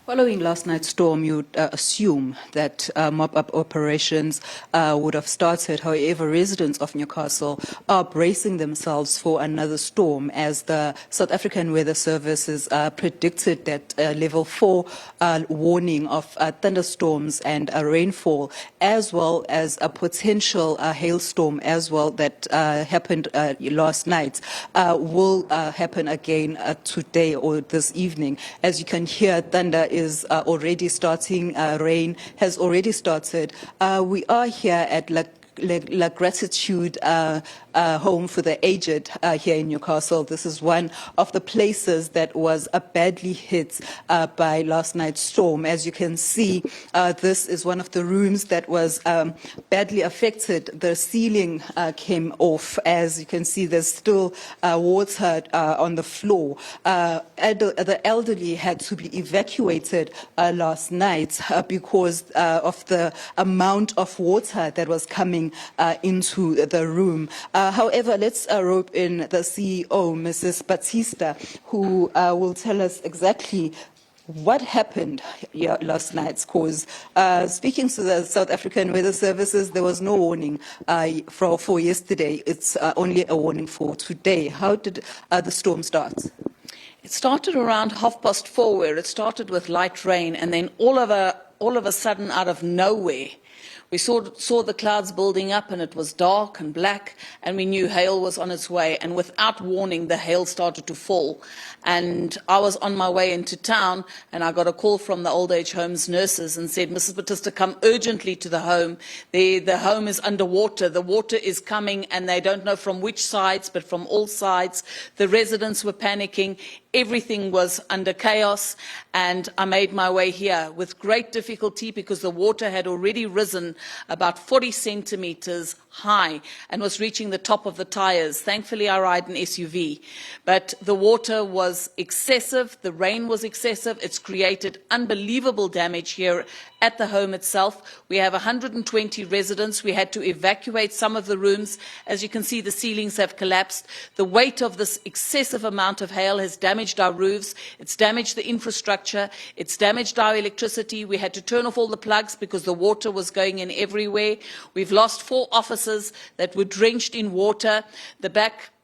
Following last night's storm, you'd assume that mop-up operations would have started. However, residents of Newcastle are bracing themselves for another storm, as the South African Weather Services predicted that level 4 warning of thunderstorms and rainfall, as well as a potential hailstorm as well that happened last night, will happen again today or this evening. As you can hear, thunder is already starting, rain has already started. We are here at La Gratitude Home for the Aged here in Newcastle. This is one of the places that was badly hit by last night's storm. As you can see, this is one of the rooms that was badly affected. The ceiling came off. As you can see, there's still water on the floor. The elderly had to be evacuated last night because of the amount of water that was coming into the room. However, let's rope in the CEO, Mrs. Batista, who will tell us exactly what happened here last night. Because speaking to the South African Weather Services, there was no warning for yesterday. It's only a warning for today. How did the storm start? It started around 4:30, where it started with light rain, and then all of a sudden, out of nowhere, we saw the clouds building up, and it was dark and black, and we knew hail was on its way. And without warning, the hail started to fall. And I was on my way into town, and I got a call from the old age home's nurses and said, "Mrs. Batista, come urgently to the home. The home is underwater. The water is coming, and they don't know from which sides, but from all sides." The residents were panicking. Everything was under chaos, and I made my way here with great difficulty because the water had already risen about 40 centimeters high and was reaching the top of the tires. Thankfully, I ride an SUV, but the water was excessive. The rain was excessive. It's created unbelievable damage here at the home itself. We have 120 residents. We had to evacuate some of the rooms. As you can see, the ceilings have collapsed. The weight of this excessive amount of hail has damaged our roofs. It's damaged the infrastructure. It's damaged our electricity. We had to turn off all the plugs because the water was going in everywhere. We've lost 4 offices that were drenched in water.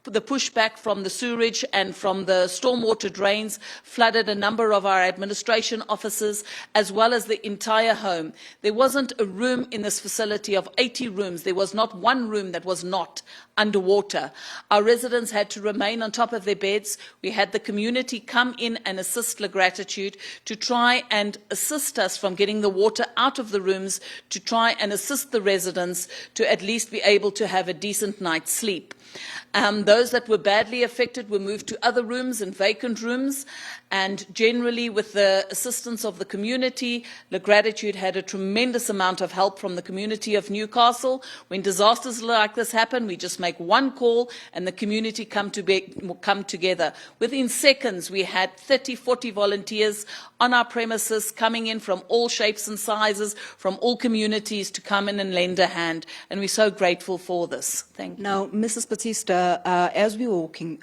The pushback from the sewerage and from the stormwater drains flooded a number of our administration offices, as well as the entire home. There wasn't a room in this facility of 80 rooms. There was not one room that was not underwater. Our residents had to remain on top of their beds. We had the community come in and assist La Gratitude to try and assist us from getting the water out of the rooms, to try and assist the residents to at least be able to have a decent night's sleep. Those that were badly affected were moved to other rooms and vacant rooms, and generally with the assistance of the community, La Gratitude had a tremendous amount of help from the community of Newcastle. When disasters like this happen, we just make one call and the community come together. Within seconds, we had 30, 40 volunteers on our premises coming in from all shapes and sizes, from all communities, to come in and lend a hand, and we're so grateful for this. Thank you. Now, Mrs. Batista, as we were walking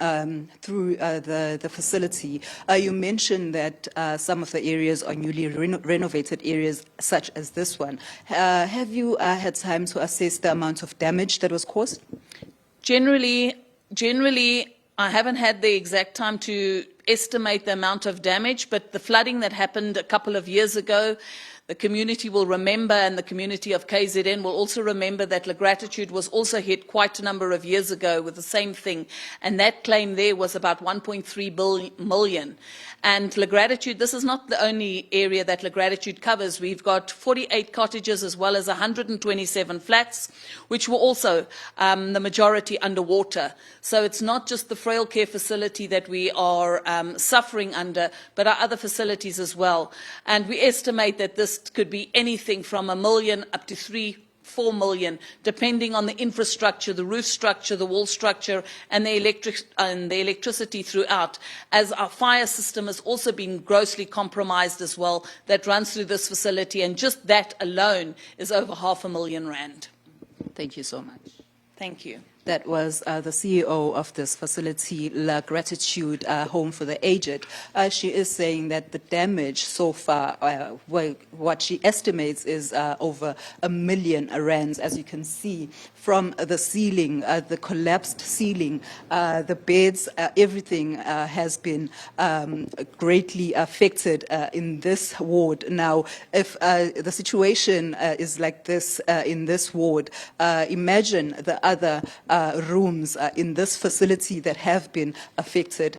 through the facility, you mentioned that some of the areas are newly renovated areas, such as this one. Have you had time to assess the amount of damage that was caused? Generally, I haven't had the exact time to estimate the amount of damage, but the flooding that happened a couple of years ago, the community will remember, and the community of KZN will also remember, that La Gratitude was also hit quite a number of years ago with the same thing, and that claim there was about 1.3 million. And La Gratitude, this is not the only area that La Gratitude covers. We've got 48 cottages as well as 127 flats, which were also the majority underwater. So it's not just the frail care facility that we are suffering under, but our other facilities as well. And we estimate that this could be anything from 1 million up to 3-4 million, depending on the infrastructure, the roof structure, the wall structure, and the electricity throughout, as our fire system has also been grossly compromised as well, that runs through this facility, and just that alone is over R500,000. Thank you so much. Thank you. That was the CEO of this facility, La Gratitude Home for the Aged. She is saying that the damage so far, what she estimates is over R1 million, as you can see from the ceiling, the collapsed ceiling, the beds, everything has been greatly affected in this ward. Now, if the situation is like this in this ward, imagine the other rooms in this facility that have been affected.